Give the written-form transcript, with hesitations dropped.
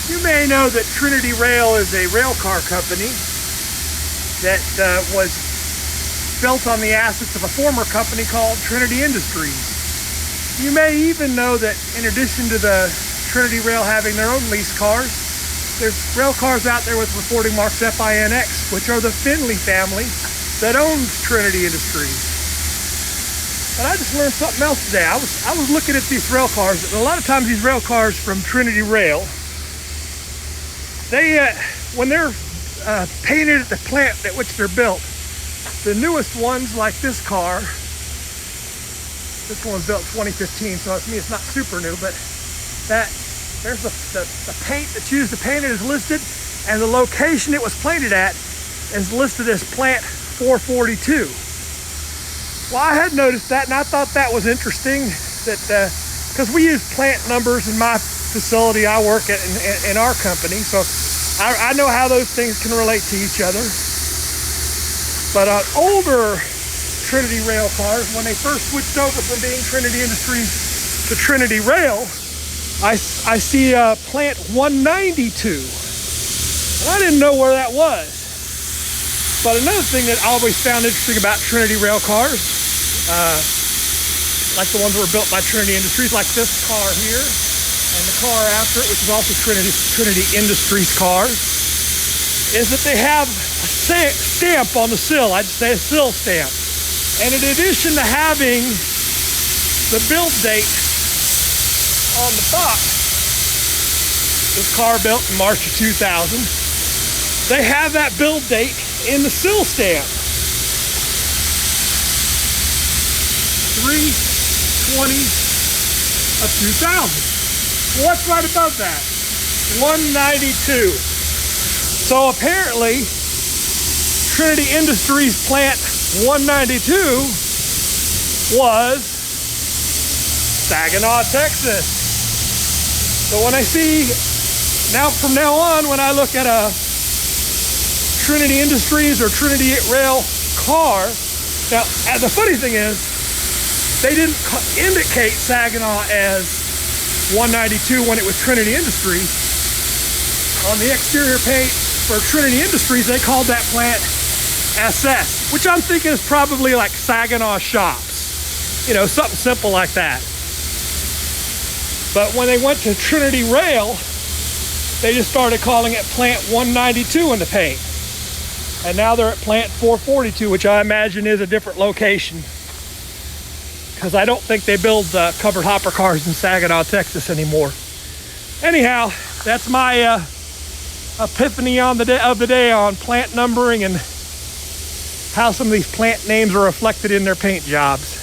You may know that Trinity Rail is a rail car company that was built on the assets of a former company called Trinity Industries. You may even know that in addition to the Trinity Rail having their own lease cars, there's rail cars out there with reporting marks FINX, which are the Finley family that owns Trinity Industries. But I just learned something else today. I was looking at these rail cars, and a lot of times these rail cars from Trinity Rail, they when they're painted at the plant at which they're built, the newest ones like this car, this one was built in 2015, so to me it's not super new, but there's the paint that's used to paint it is listed, and the location it was painted at is listed as plant 442. Well, I had noticed that, and I thought that was interesting, that because we use plant numbers in my facility I work at in our company, so I know how those things can relate to each other. But older Trinity Rail cars, when they first switched over from being Trinity Industries to Trinity Rail, I see plant 192, and I didn't know where that was. But another thing that I always found interesting about Trinity Rail cars, like the ones that were built by Trinity Industries, like this car here, and the car after it, which is also Trinity Industries cars, is that they have a stamp on the sill. I'd say a sill stamp. And in addition to having the build date on the box, this car built in March of 2000, they have that build date in the sill stamp. 3/20 of 2000. What's right above that? 192. So apparently, Trinity Industries plant 192 was Saginaw, Texas. So when I see, from now on, when I look at a Trinity Industries or Trinity Rail car, now, the funny thing is, they didn't indicate Saginaw as 192 when it was Trinity Industries. On the exterior paint for Trinity Industries, they called that plant SS, which I'm thinking is probably like Saginaw Shops, something simple like that. But when they went to Trinity Rail, they just started calling it plant 192 in the paint. And now they're at plant 442, which I imagine is a different location, because I don't think they build covered hopper cars in Saginaw, Texas anymore. Anyhow, that's my epiphany of the day on plant numbering and how some of these plant names are reflected in their paint jobs.